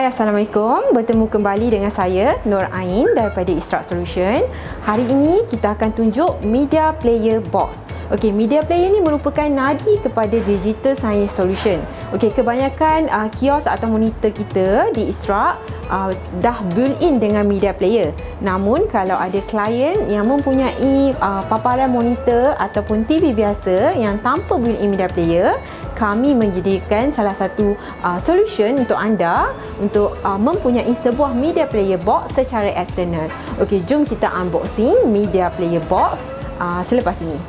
Hai, Assalamualaikum. Bertemu kembali dengan saya, Nur Ain daripada Israk Solutions. Hari ini kita akan tunjuk media player box. Okey, media player ni merupakan nadi kepada Digital Signage Solution. Okey, kebanyakan kios atau monitor kita di Israk dah built-in dengan media player. Namun kalau ada klien yang mempunyai paparan monitor ataupun TV biasa yang tanpa built-in media player, kami menjadikan salah satu solution untuk anda untuk mempunyai sebuah media player box secara eksternal. Okey, jom kita unboxing media player box selepas ini.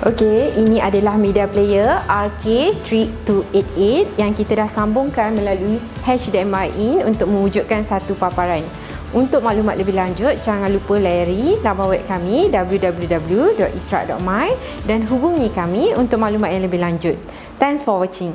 Okey, ini adalah media player RK3288 yang kita dah sambungkan melalui HDMI in untuk mewujudkan satu paparan. Untuk maklumat lebih lanjut, jangan lupa layari laman web kami www.israk.my dan hubungi kami untuk maklumat yang lebih lanjut. Thanks for watching.